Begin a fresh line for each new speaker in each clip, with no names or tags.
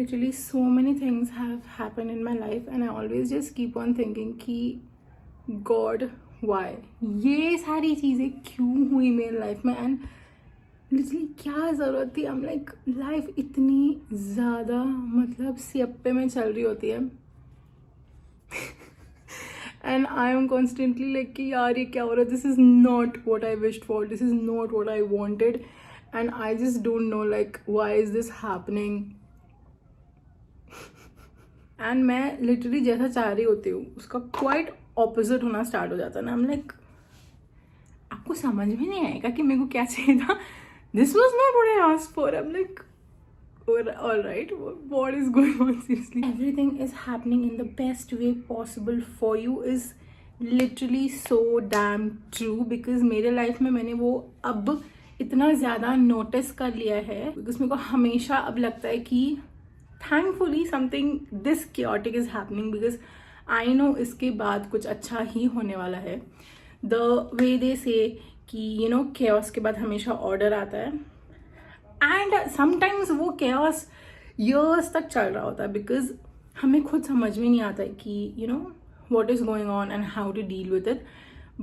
literally so many things have happened in my life and I always just keep on thinking कि God why ये सारी चीज़ें क्यों हुई मेरी लाइफ में एंड लिटरली क्या ज़रूरत थी. I'm like लाइफ इतनी ज़्यादा मतलब सियप्पे में चल रही होती है and I am constantly like कि यार ये क्या हो रहा है, this is not what I wished for, this is not what I wanted and I just don't know like why is this happening. And मैं लिटरली जैसा चाह रही होती हूँ उसका क्वाइट ऑपोजिट होना स्टार्ट हो जाता है ना. I'm like आपको समझ में नहीं आएगा कि मेरे को क्या चाहिए था. This was not what I asked for. I'm like all right, what is going on? Seriously, everything is happening in the best way possible for you is literally so damn true because मेरे life में मैंने वो अब इतना ज़्यादा notice कर लिया है बिकॉज मेरे को हमेशा अब लगता है कि thankfully something this chaotic is happening because I know इसके बाद कुछ अच्छा ही होने वाला है. The way they say कि you know chaos के बाद हमेशा order आता है एंड समटाइम्स वो chaos years तक चल रहा होता है बिकॉज हमें खुद समझ में नहीं आता है कि you know what is going on and how to deal with it.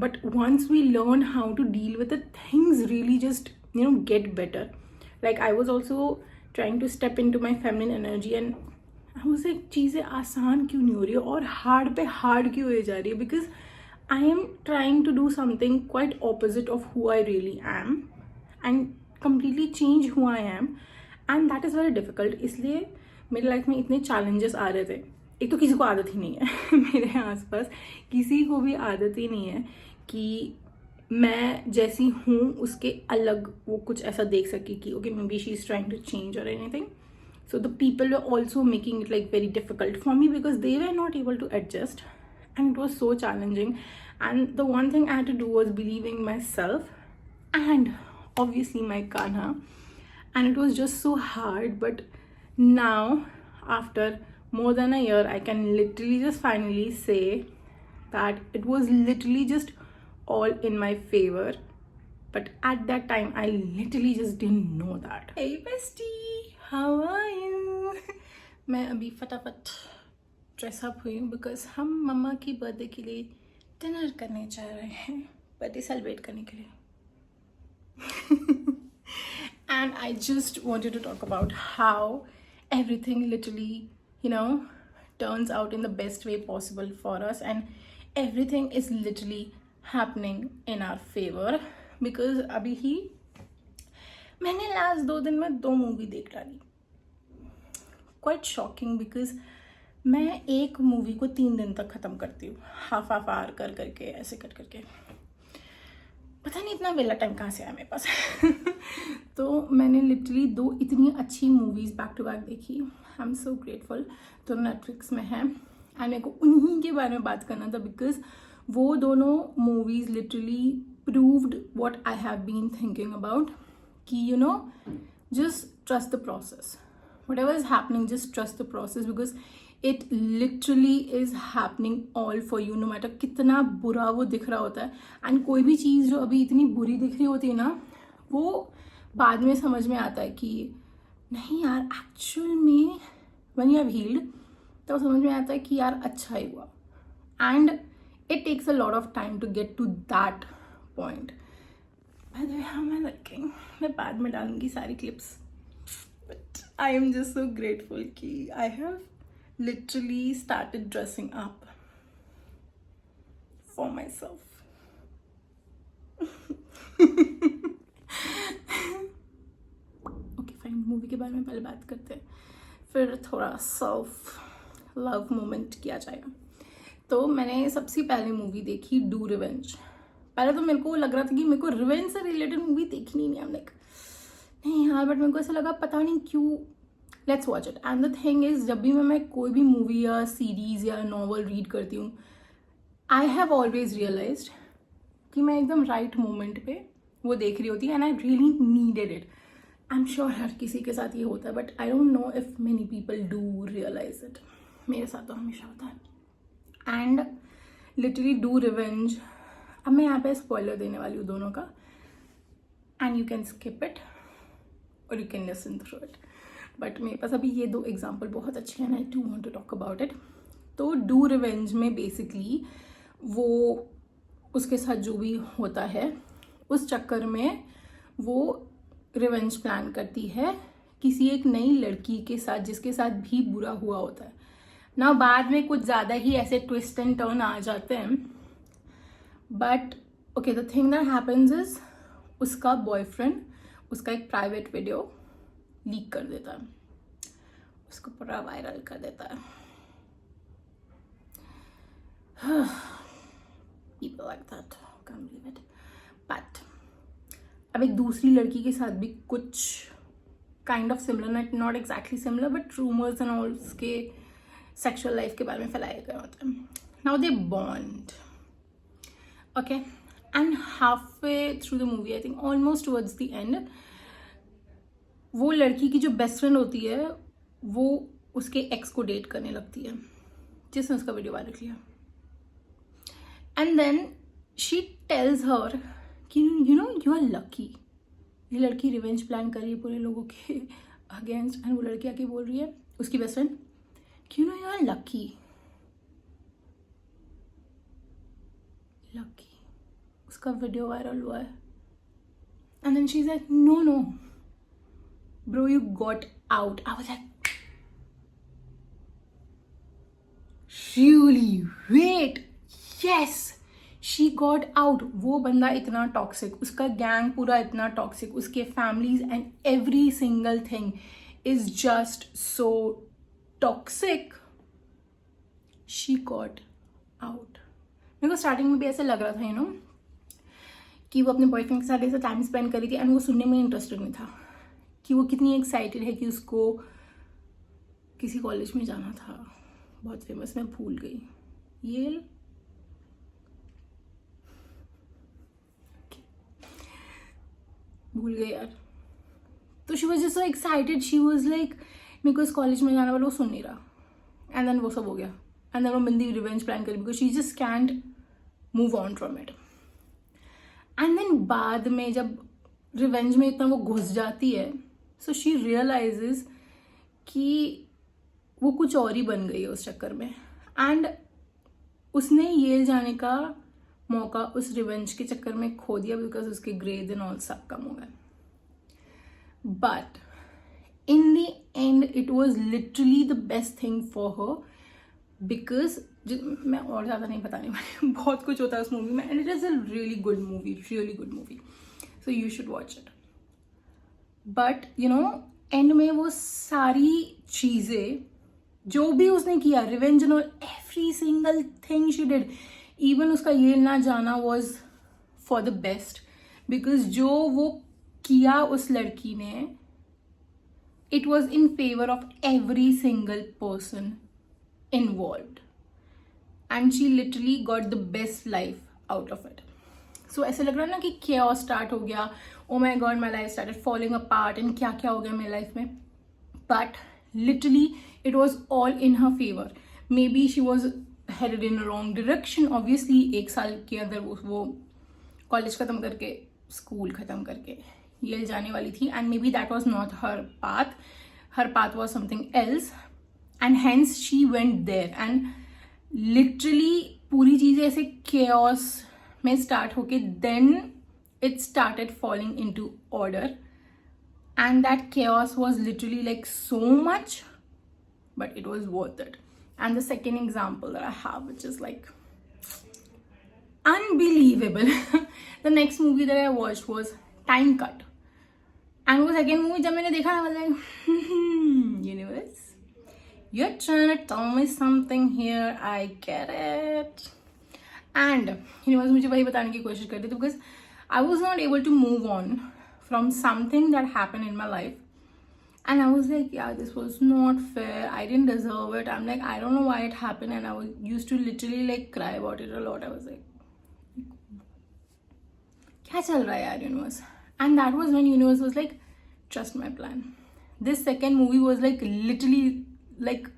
But once we learn how to deal with it, things really just you know get better. Like I was also trying to step into my feminine energy and I was like चीज़ें आसान क्यों नहीं हो रही है और hard पे hard क्यों हो जा रही है because I am trying to do something quite opposite of who I really am and completely change who I am and that is very difficult. इसलिए मेरी लाइफ में इतने challenges आ रहे थे. एक तो किसी को आदत ही नहीं है मेरे आसपास किसी को भी आदत ही नहीं है कि मैं जैसी हूँ उसके अलग वो कुछ ऐसा देख सके कि okay maybe she is trying to change और anything. So the people were also making it like very difficult for me because they were not able to adjust and it was so challenging. And the one thing I had to do was believing myself and obviously my Kanha, and it was just so hard. But now after more than a year I can literally just finally say that it was literally just all in my favor. But at that time I literally just didn't know that. Hey bestie, how are you? मैं अभी फटाफट dress up हुई हूँ because हम मम्मा की birthday के लिए dinner करने जा रहे हैं, बर्थडे सेलिब्रेट करने के लिए. And I just wanted to talk about how everything literally you know turns out in the best way possible for us and everything is literally happening in our favor because अभी ही मैंने last 2 दिन में 2 movie देख डाली. Quite shocking because मैं एक movie को 3 दिन तक ख़त्म करती हूँ हाफ आवर कर करके ऐसे कर करके. पता नहीं इतना वेला टाइम कहाँ से आया मेरे पास. तो मैंने लिटरली 2 इतनी अच्छी मूवीज़ बैक टू बैक देखी. I am so grateful. तो नेटफ्लिक्स में है एंड मेरे को उन्हीं के बारे में बात करना था बिकॉज वो दोनों movies literally proved what I have been thinking about कि you know just trust the process. Whatever is happening, just trust the process because it literally is happening all for you no matter कितना बुरा वो दिख रहा होता है. And कोई भी चीज़ जो अभी इतनी बुरी दिख रही होती है ना वो बाद में समझ में आता है कि नहीं यार एक्चुअल में when you have healed तो समझ में आता है कि यार अच्छा ही हुआ. And it takes a lot of time to get to that point. By the way, how am I looking? मैं बाद में डालूंगी सारी clips. But I am just so grateful कि I have literally started dressing up for myself. Okay, fine. Movie के बारे में पहले बात करते हैं फिर थोड़ा सेल्फ लव मोमेंट किया जाएगा. तो मैंने सबसे पहले मूवी देखी डू रिवेंज. पहले तो मेरे को लग रहा था कि मेरे को रिवेंज से रिलेटेड मूवी देखनी नहीं है. लाइक नहीं यार बट मेरे को ऐसा लगा पता नहीं क्यों let's watch it. And the thing is जब भी मैं कोई भी मूवी या सीरीज या नॉवल रीड करती हूँ आई हैव ऑलवेज रियलाइज्ड कि मैं एकदम राइट मोमेंट पे वो देख रही होती है and I really needed it. I am sure हर किसी के साथ ये होता है but I don't know if many people do realize it. मेरे साथ तो हमेशा होता है. And literally do revenge. अब मैं यहाँ पे स्पॉइलर देने वाली हूँ दोनों का and you can skip it और you can listen through it but मेरे पास अभी ये 2 एग्जाम्पल बहुत अच्छे हैं, I do want to talk about it. तो डू रिवेंज में बेसिकली वो उसके साथ जो भी होता है उस चक्कर में वो रिवेंज प्लान करती है किसी एक नई लड़की के साथ जिसके साथ भी बुरा हुआ होता है ना. बाद में कुछ ज़्यादा ही ऐसे ट्विस्ट एंड टर्न आ जाते हैं. But okay, the thing that happens is उसका बॉयफ्रेंड उसका एक प्राइवेट वीडियो लीक कर देता है, उसको पूरा वायरल कर देता है. People like that, can't believe it. But अब एक दूसरी लड़की के साथ भी कुछ kind of similar, not exactly similar, but rumours and all उसके सेक्सुअल लाइफ के बारे में फैलाए गए होते हैं. Now they bond, okay, and half way through the movie, I think almost towards the end, वो लड़की की जो बेस्ट फ्रेंड होती है वो उसके एक्स को डेट करने लगती है जिसने उसका वीडियो वायरल किया. And then she tells her कि you know you are lucky. ये लड़की रिवेंज प्लान कर रही है पूरे लोगों के अगेंस्ट, एंड वो लड़की आके बोल रही है उसकी बेस्ट फ्रेंड कि you know you are lucky. Lucky उसका वीडियो वायरल हुआ है. And then she is like no no bro, you got out. I was like really, wait, yes, she got out. वो बंदा इतना टॉक्सिक, उसका gang पूरा इतना टॉक्सिक, उसके families and every single thing is just so toxic. She got out. मेरे को starting में भी ऐसे लग रहा था यू नो कि वो अपने बॉयफ्रेंड के साथ ऐसा टाइम स्पेंड कर रही थी, एंड वो सुनने में इंटरेस्टेड नहीं था कि वो कितनी एक्साइटेड है कि उसको किसी कॉलेज में जाना था बहुत फेमस, मैं भूल गई, येल, भूल गई यार. तो she was just so excited, she was like मेरे को इस कॉलेज में जाना वाला, वो सुन नहीं रहा. एंड देन वो सब हो गया, एंड देन वो बंदी रिवेंज प्लान करी because she just can't move on from it. And then बाद में जब रिवेंज में इतना वो घुस जाती है, सो शी रियलाइजेस कि वो कुछ और ही बन गई है उस चक्कर में. एंड उसने येल जाने का मौका उस रिवेंज के चक्कर में खो दिया बिकॉज उसके ग्रेड एंड ऑल सब कम हो गए. But in the and it was literally the best thing for her because मैं और ज़्यादा नहीं बताने वाली, बहुत कुछ होता है उस मूवी में, and it is a really good movie, really good movie, so you should watch it. But you know and में वो सारी चीज़ें जो भी उसने किया, revenge and all, every single thing she did, even उसका येल ना जाना was for the best because जो वो किया उस लड़की ने, it was in favour of every single person involved, and she literally got the best life out of it. So ऐसे लग रहा है ना कि chaos स्टार्ट हो गया, oh my god my life started falling apart, and क्या क्या हो गया मेरी लाइफ में. But literally it was all in her favor. Maybe she was headed in a wrong direction. Obviously एक साल के अंदर वो कॉलेज ख़त्म करके, स्कूल ख़त्म करके येल जाने वाली थी, and maybe that was not her path. Her path was something else, and hence she went there. And literally पूरी चीज़ें ऐसे chaos में start होके then it started falling into order, and that chaos was literally like so much, but it was worth it. And the second example that I have, which is like unbelievable, the next movie that I watched was Time Cut. And वो second movie जब मैंने देखा, I was like universe, you're trying to tell me something here, I get it. And universe मुझे वही बताने की कोशिश कर रही थी because I was not able to move on from something that happened in my life. And I was like, yeah, this was not fair. I didn't deserve it. I'm like, I don't know why it happened. And I used to literally like cry about it a lot. I was like, क्या चल रहा है यार universe? And that was when universe was like, trust my plan. This second movie was like literally like,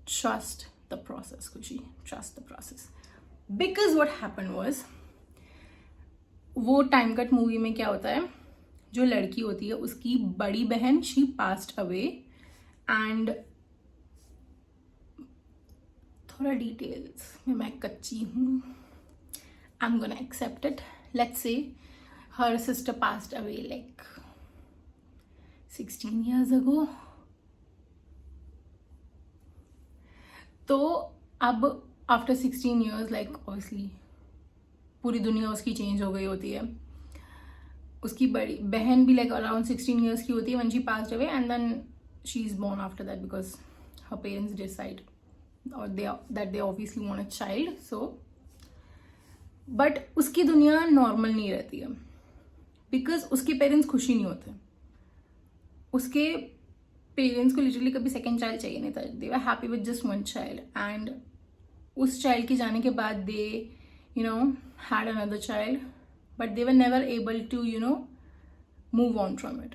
trust the process, Khushi. Trust the process. Because what happened was, वो time cut movie में क्या होता है, जो लड़की होती है उसकी बड़ी बहन शी पास्ड अवे एंड थोड़ा डिटेल्स में मैं कच्ची हूँ, I am gonna accept it. Let's say her sister passed away like 16 years ago. तो अब आफ्टर 16 years like obviously पूरी दुनिया उसकी चेंज हो गई होती है. उसकी बड़ी बहन भी like around 16 years की होती है when she passed away, and then she is born after that because her parents decide or that they obviously want a child. So but उसकी दुनिया नॉर्मल नहीं रहती है बिकॉज उसके पेरेंट्स खुशी नहीं होते. उसके पेरेंट्स को लिटरली कभी सेकेंड चाइल्ड चाहिए नहीं था. They were happy with just one child, and उस चाइल्ड के जाने के बाद they had another child, but they were never able to move on from it.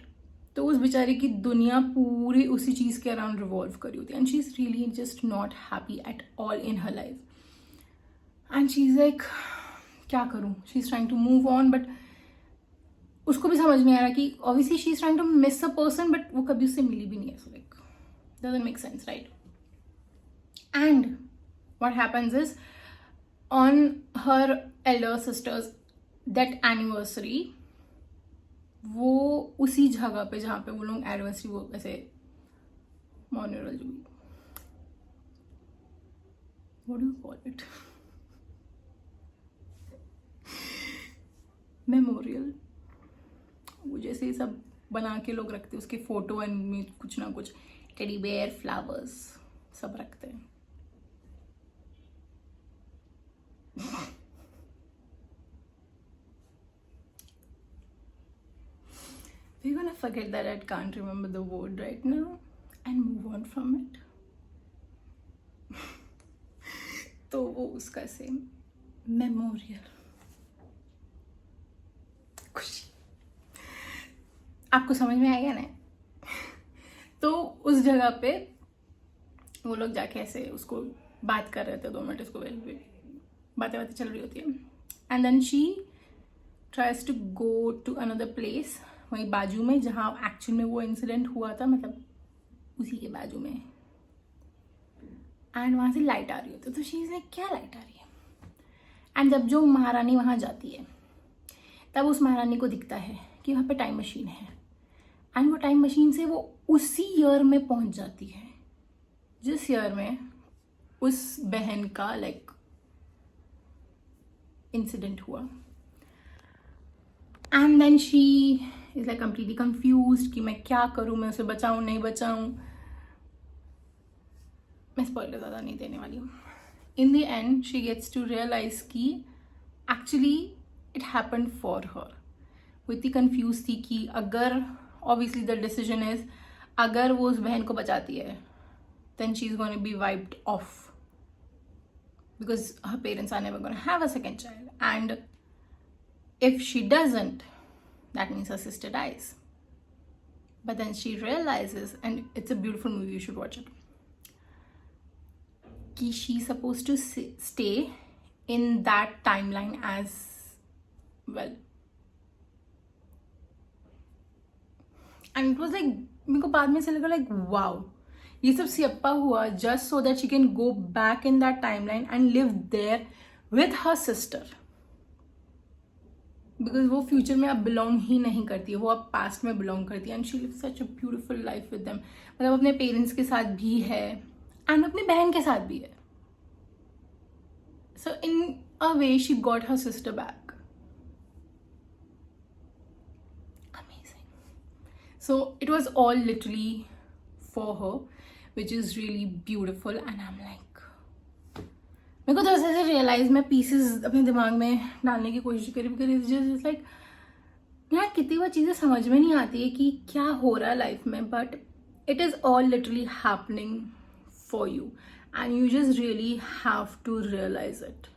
तो उस बेचारे की दुनिया पूरी उसी चीज़ के अराउंड रिवॉल्व करी होती है, and she is really just not happy at all in her life. And she is like क्या करूँ, she is trying to move on, but उसको भी समझ में आ रहा कि obviously she is trying to miss a person, but वो कभी उससे मिली भी नहीं है. So like doesn't make sense, right? And what happens is on her elder sisters that anniversary, वो उसी जगह पे जहाँ पे वो लोग एनिवर्सरी वो ऐसे मॉन्यूरल जो what do you call it, memorial, वो जैसे सब बना के लोग रखते हैं उसके फोटो एंड में कुछ ना कुछ टेडी बेयर, फ्लावर्स सब रखते हैं. We're gonna forget that I can't remember the word right now and move on from it. तो वो उसका सेम मेमोरियल. आपको समझ में आएगा ना? तो उस जगह पे वो लोग जाके ऐसे उसको बात कर रहे थे 2 मिनट, उसको बातें चल रही होती है. And then she tries to go to another place, वहीं बाजू में जहाँ एक्चुअल में वो इंसिडेंट हुआ था, मतलब उसी के बाजू में. एंड वहाँ से लाइट आ रही होती है. तो शी इज लाइक क्या लाइट आ रही है? एंड जब जो महारानी वहाँ जाती है तब उस महारानी को दिखता है कि वहाँ पे टाइम मशीन है, एंड वो टाइम मशीन से वो उसी ईयर में पहुंच जाती है जिस ईयर में उस बहन का लाइक इंसिडेंट हुआ. And then she is like completely confused कि मैं क्या करूं, मैं उसे बचाऊं नहीं बचाऊं. मैं स्पॉइलर ज़्यादा नहीं देने वाली हूँ. In the end she gets to realize कि actually it happened for her. वो इतनी कंफ्यूज थी कि अगर obviously the decision is अगर वो उस बहन को बचाती है then she's going to be wiped off because her parents are never going to have a second child, and if she doesn't that means her sister dies. But then she realizes, and it's a beautiful movie, you should watch it, कि she's supposed to stay in that timeline as well. And it was like मेरे को बाद में से लगा like wow, ये सब सियप्पा हुआ just so that she can go back in that time line and live there with her sister. Because वो फ्यूचर में अब बिलोंग ही नहीं करती है, वो अब पास्ट में बिलोंग करती है. And she live such a beautiful life with them. मतलब अपने पेरेंट्स के साथ भी है एंड अपनी बहन के साथ भी है. So in a way she got her sister back. So it was all literally for her, which is really beautiful. And I'm like, मेरे को तो ऐसे रियलाइज मैं पीसेस अपने दिमाग में डालने की कोशिश करी, बिकॉज इट्स जस्ट लाइक यार कितनी वो चीज़ें समझ में नहीं आती है कि क्या हो रहा है लाइफ में, but it is all literally happening for you and you just really have to realize it.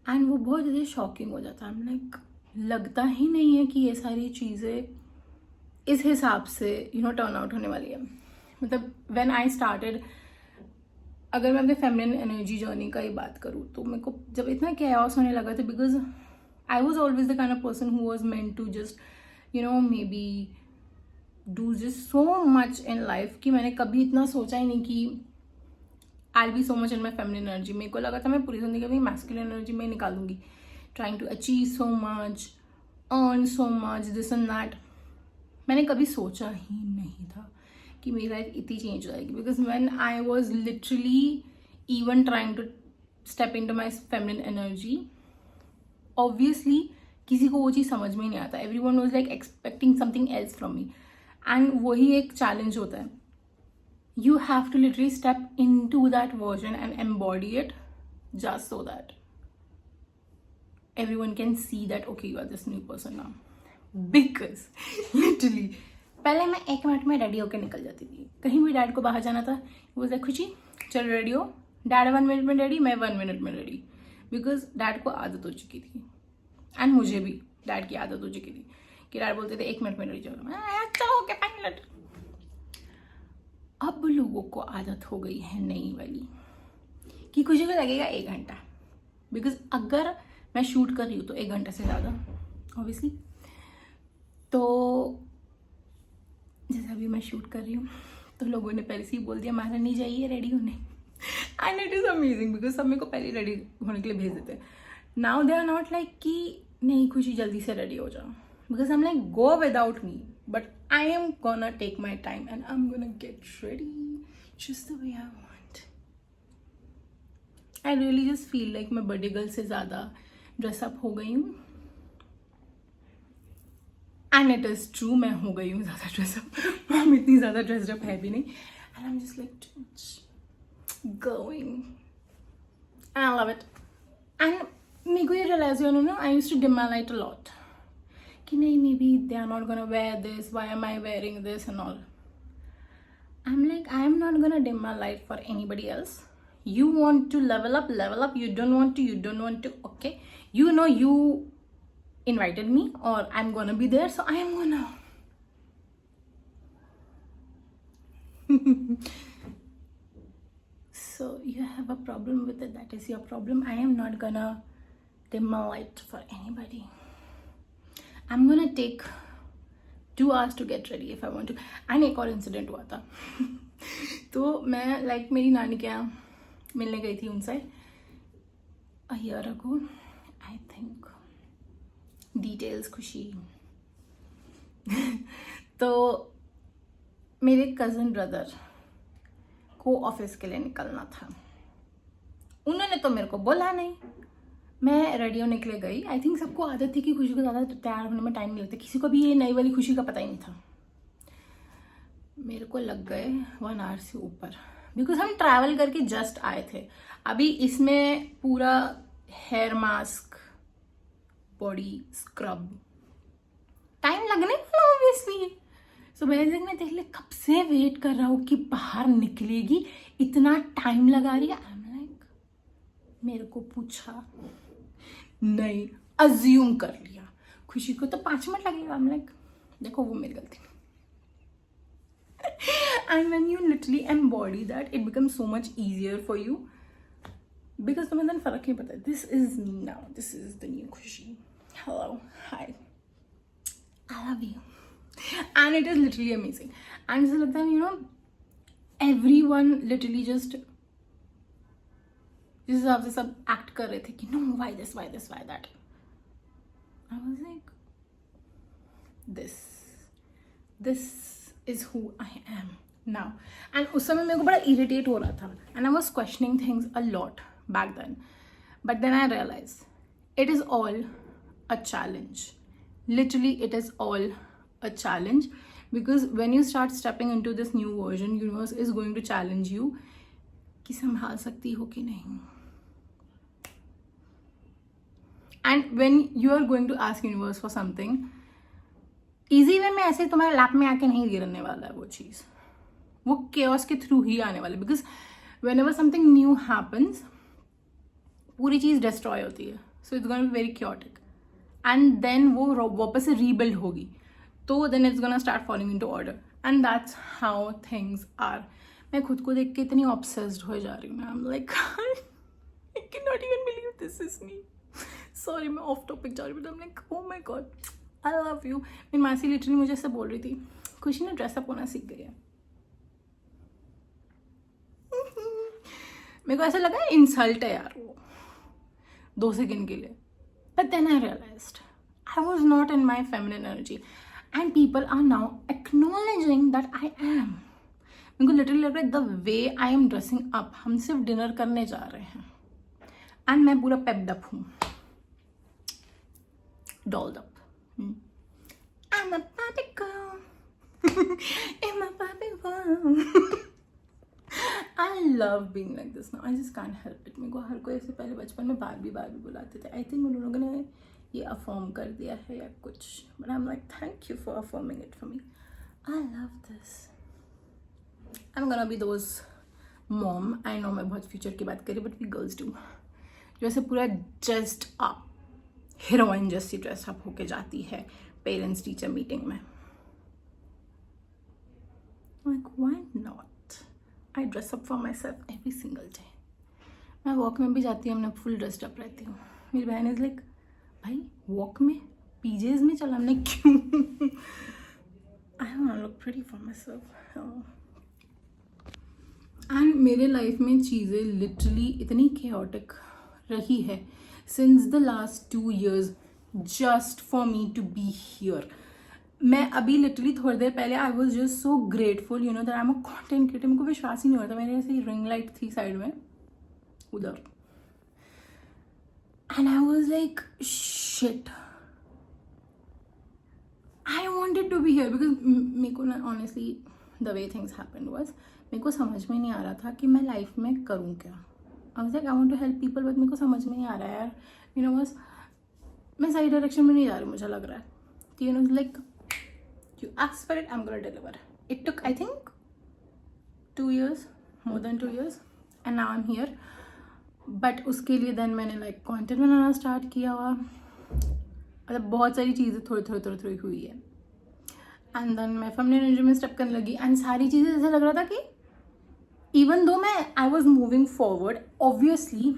And वो बहुत ज़्यादा शॉकिंग हो जाता है. लाइक लगता ही नहीं है कि ये सारी चीज़ें इस हिसाब से टर्न आउट होने वाली है. मतलब व्हेन आई स्टार्टेड, अगर मैं अपने फेमिनिन एनर्जी जर्नी का ही बात करूँ तो मेरे को जब इतना कैओस होने लगा था, because I was always the kind of person who was meant to just maybe do just so much in life कि मैंने कभी इतना सोचा ही नहीं कि I be so much in my feminine energy. मेरे को लगा था मैं पूरी जिंदगी अपनी मैस्कुलिन एनर्जी में निकाल दूंगी, trying to achieve so much, earn so much, this and that. मैंने कभी सोचा ही नहीं था कि मेरी लाइफ इतनी चेंज हो जाएगी. Because when I was literally even trying to step into my feminine energy, obviously किसी को वो चीज़ समझ में ही नहीं आता. Every one was like expecting something else from me. And वही एक चैलेंज होता है. You have to literally step into that version and embody it just so that everyone can see that okay, you are this new person now. Because literally पहले मैं 1 minute में ready होकर निकल जाती थी. कहीं भी डैड को बाहर जाना था, वो बोलता खुशी चलो रेडी हो. डैड 1 मिनट में रेडी, मैं 1 मिनट में रेडी. बिकॉज डैड को आदत हो चुकी थी एंड मुझे भी डैड की आदत हो चुकी थी कि डैड बोलते थे 1 मिनट में रेडी. चलो ओके 5 मिनट. अब लोगों को आदत हो गई है नई वाली कि खुशी को लगेगा 1 घंटा. बिकॉज अगर मैं शूट कर रही हूँ तो 1 घंटा से ज़्यादा ऑब्वियसली. तो जैसे अभी मैं शूट कर रही हूँ तो लोगों ने पहले से ही बोल दिया मारा नहीं जाइए रेडी होने. And it is amazing because सब मेरे को पहले रेडी होने के लिए भेज देते हैं. Now they are not like कि नहीं खुशी जल्दी से रेडी हो जाओ. Because I'm like, go without me. But I am gonna take my time and I'm gonna get ready just the way I want. I really just feel like मैं birthday girl से ज़्यादा dress up हो गई हूँ. And it is true, मैं हो गई हूँ ज़्यादा ड्रेसअप. हम इतनी ज़्यादा ड्रेसअप है भी नहीं. And I'm just like going. And I love it. And मेरे को ये realize हुआ ना, I used to dim my light a lot. कि नहीं maybe they are not gonna wear this, why am I wearing this and all. I'm like, I am not gonna dim my light for anybody else. You want to level up, you don't want to, okay. You know you invited me or I'm gonna be there, so I am gonna. So you have a problem with it, that is your problem. I am not gonna dim my light for anybody. I'm gonna take 2 hours to get ready if I want to. And एक और incident हुआ था. तो मैं like मेरी नानी के यहाँ मिलने गई थी उनसे a year ago. I think details खुशी. तो मेरे कज़न ब्रदर को ऑफिस के लिए निकलना था. उन्होंने तो मेरे को बोला नहीं. मैं रेडी होने के लिए गई. आई थिंक सबको आदत थी कि खुशी को ज़्यादा तैयार होने में टाइम नहीं लगता. किसी को भी ये नई वाली खुशी का पता ही नहीं था. मेरे को लग गए 1 आवर से ऊपर. बिकॉज हम ट्रैवल करके जस्ट आए थे. अभी इसमें पूरा hair mask, body scrub, time लगने वाला ऑब्वियसली. सो मैं देख ले कब से वेट कर रहा हूँ कि बाहर निकलेगी, इतना टाइम लगा रही है. आई एम लाइक, मेरे को पूछा नहीं, अज्यूम कर लिया. खुशी को तो 5 मिनट लगेगा. आई एम लाइक, देखो वो मेरी गलती. And when you literally embody that, it becomes so much easier for you. Because तुम्हें then फर्क नहीं पड़ता. This is me now. This is the new खुशी. Hello, hi. I love you. And it is literally amazing. And ऐसा लगता है, you know, everyone literally just जिस हिसाब से सब एक्ट कर रहे थे कि no, why this, why that. I was like, this is who I am now. And उस समय मेरे को बड़ा irritate हो रहा था. And I was questioning things a lot back then. But then I realized it is all a challenge. Literally, it is all a challenge. Because when you start stepping into this new version, universe is going to challenge you कि संभाल सकती हो कि नहीं. And when you are going to ask universe for something, easy way में ऐसे तुम्हारे lap में आके नहीं गिरने वाला है वो चीज़. वो chaos के थ्रू ही आने वाला है. Because whenever something new happens, पूरी चीज़ destroy होती है. So it's going to be very chaotic. And then वो वापस से rebuild होगी. तो then it's gonna start falling into order. And that's how things are. मैं खुद को देख के इतनी obsessed हो जा रही हूँ. I'm like, I cannot even believe this is me. Sorry, मैं off topic जा रही हूँ. But I'm like, oh my god, I love you. मेरी मासी literally मुझे ऐसे बोल रही थी खुशी ने ड्रेसअप होना सीख गई है। मेरे को ऐसा लगा इंसल्ट है यार वो 2 सेकंड के लिए, but then I realised I was not in my feminine energy and people are now acknowledging that I am. मेरे को लिटरली लग रहा है the way I am dressing up, हम सिर्फ डिनर करने जा रहे हैं एंड मैं पूरा पेप्ड अप हूँ, dolled up. I'm a Barbie girl in my Barbie world. I love being like this now. I just can't help it. मेरे को हर कोई ऐसे पहले बचपन में बारबी बारबी बुलाते थे। I think उन लोगों ने ये अफर्म कर दिया है या कुछ, but I'm like thank you for affirming it for me. I love this. I'm gonna be those mom. I know मैं बहुत फ्यूचर की बात करी, but we girls do. जो ऐसे पूरा ड्रेस्ड अप हीरोइन जैसी ड्रेस अप होके जाती है पेरेंट्स टीचर मीटिंग में। Like why not? I dress up for myself every single day. मैं वॉक में भी जाती हूँ, मैं फुल ड्रेस्ड अप रहती हूँ। मेरी बहन इज लाइक भाई वॉक में पीजेज में चला, हमने क्यों? I wanna look pretty for myself. And मेरे लाइफ में चीज़ें लिटरली इतनी chaotic रही है since the last 2 years just for me to be here. मैं अभी लिटरली थोड़ी देर पहले I was just so grateful you know that I am a content creator. मेरे को विश्वास ही नहीं हो रहा था, मेरे ऐसे रिंग लाइट थी साइड में उधर and I was like shit I wanted to be here because मेरे को ना honestly the way things happened was मेरे को समझ में नहीं आ रहा था कि मैं लाइफ में करूँ क्या। I was like I want to help people but मेरे को समझ में नहीं आ रहा है यार, यू नो बस मैं सही डायरेक्शन में नहीं जा रही, मुझे लग रहा है कि you know like you ask for it I am gonna deliver. It took I think 2 years, more than 2 years and now I am here. But उसके लिए देन मैंने लाइक कंटेंट बनाना स्टार्ट किया हुआ, मतलब बहुत सारी चीज़ें थोड़ी हुई है एंड देन मैं फेमिनिन एनर्जी में स्टेप करने लगी एंड सारी चीज़ें ऐसा लग रहा था कि even though I was moving forward, obviously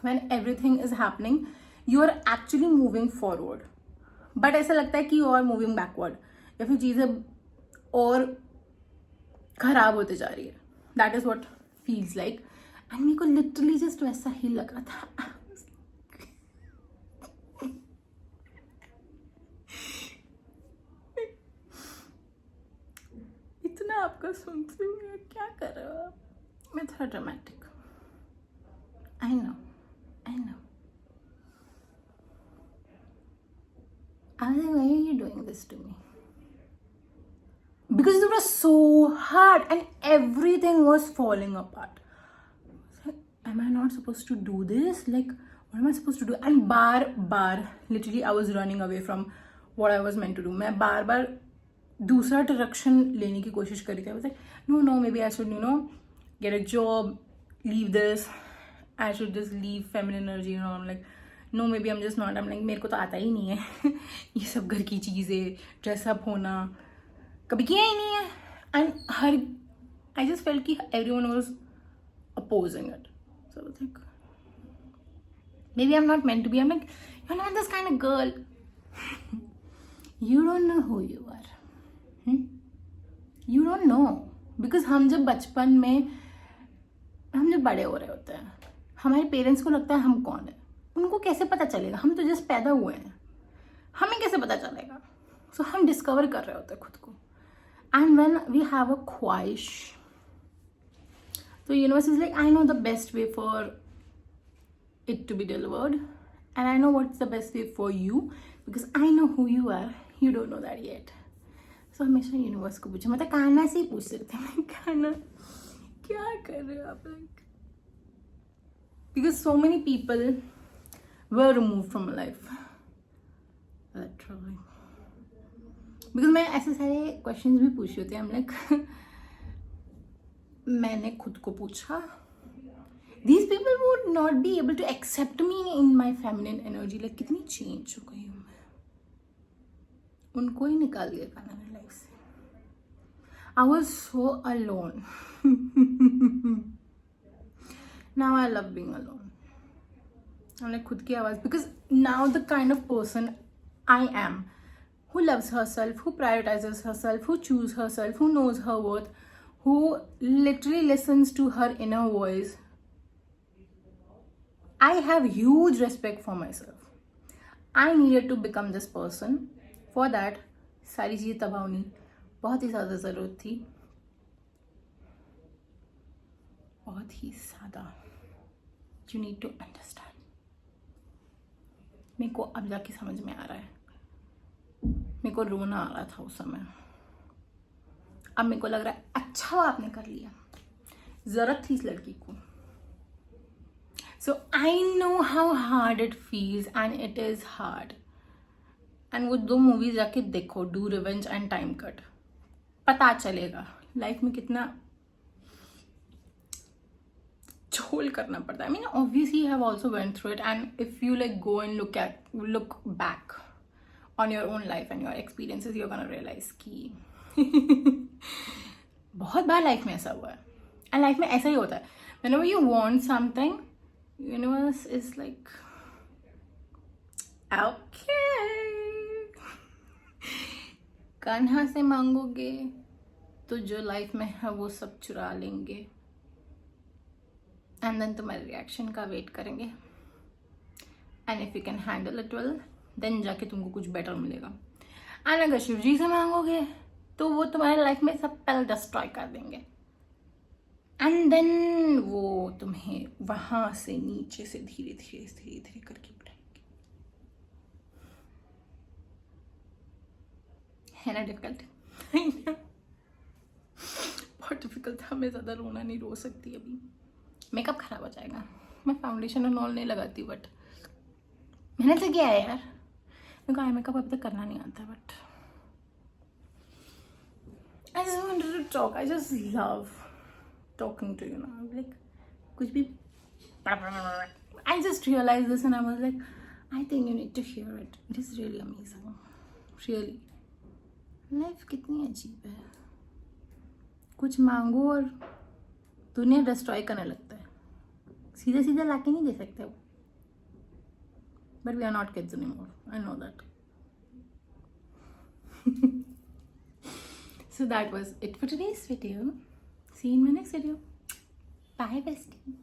when everything is happening you are actually moving forward, but ऐसा लगता है कि you are moving backward या फिर चीज़ें और खराब होते जा रही है। That is what feels like and मेरे को literally just वैसा ही लग रहा था। इतना आपका सुनती हूँ, क्या कर रहे हो आप? मैं थोड़ा dramatic, I know I was like, why are you doing this to me? Because it was so hard and everything was falling apart. Am I not supposed to do this? Like, what am I supposed to do? And bar literally I was running away from what I was meant to do. मैं बार दूसरा direction लेने की कोशिश करी थी। I was like, no, maybe I should, you know, get a job, leave this, I should just leave feminine energy, you know. I'm like, no, maybe I'm just not. I'm like, मेरे को तो आता ही नहीं है ये सब घर की चीज़ें, ड्रेसअप होना कभी किया ही नहीं है एंड I just felt कि everyone was opposing it. So I was like, maybe I'm not meant to be. I'm like, you're not this kind of girl. You don't know who you are. You don't know. Because हम जब बचपन में हम जब बड़े हो रहे होते हैं हमारे पेरेंट्स को लगता है हम कौन है, उनको कैसे पता चलेगा? हम तो जस्ट पैदा हुए हैं, हमें कैसे पता चलेगा? सो हम डिस्कवर कर रहे होते हैं खुद को and when we have a ख्वाहिश तो universe is like I know the best way for it to be delivered and I know what is the best way for you because I know who you are, you don't know that yet. So हमेशा universe को पूछे, मतलब कान्हा से ही पूछ सकते हैं, कान्हा क्या कर रहे हो आप? Like because so many people were remove from life literally because मैं ऐसे सारे क्वेश्चंस भी पूछी होती हैं। लाइक मैंने खुद को पूछा, these people would not be able to accept me in my feminine energy. Like कितनी चेंज हो गई हूँ मैं, उनको ही निकाल दिया कान्हा ने लाइफ से। I was so alone. Now I love being alone. I'm like खुद की आवाज़, because now the kind of person I am, who loves herself, who prioritizes herself, who chooses herself, who knows her worth, who literally listens to her inner voice. I have huge respect for myself. I needed to become this person. For that, सारी चीज़ें तबाह होनी बहुत ही ज़्यादा ज़रूरत थी, बहुत ही ज़्यादा. You need to understand. मेरे को अब जाके समझ में आ रहा है. मेरे को रोना आ रहा था उस समय. अब मेरे को लग रहा है अच्छा आपने कर लिया, ज़रूरत थी इस लड़की को. So I know how hard it feels, and it is hard. And वो 2 मूवीज जाके देखो, do revenge and time cut, पता चलेगा लाइफ में कितना झोल करना पड़ता है. I mean, obviously you have also went through it, and if you like go and look back on your own life and your experiences, you're gonna realize कि बहुत बार लाइफ में ऐसा हुआ है. एंड लाइफ में ऐसा ही होता है. whenever you want something, universe is like, okay, Kanha से मांगोगे तो जो लाइफ में है वो सब चुरा लेंगे. एंड देन तुम्हारे रिएक्शन का वेट करेंगे. And if you can handle it well, then जाके तुमको कुछ बेटर मिलेगा. एंड अगर शिव जी से मांगोगे तो वो तुम्हारे लाइफ में सब पहले डिस्ट्रॉय कर देंगे. एंड देन वो तुम्हें वहां से नीचे से धीरे धीरे करके उठाएंगे. है ना डिफिकल्ट? बहुत डिफिकल्ट था. मैं ज़्यादा रोना नहीं रो सकती अभी. मेकअप खराब हो जाएगा. मैं फाउंडेशन और ऑल नहीं लगाती, बट मैंने तो किया है यार. मेरे को आई मेकअप अभी तक करना नहीं आता, but I just wanted to talk. I just love talking to you now. Like कुछ भी I just realized this and I was like, I think you need to hear it. It is really amazing. Really. Life कितनी अजीब है. कुछ मांगो और दुनिया destroy करने लगता है. सीधे सीधे लाके नहीं दे सकते वो. But we are not kids anymore. I know that. So that was it for today's video. See you in my next video. Bye, bestie.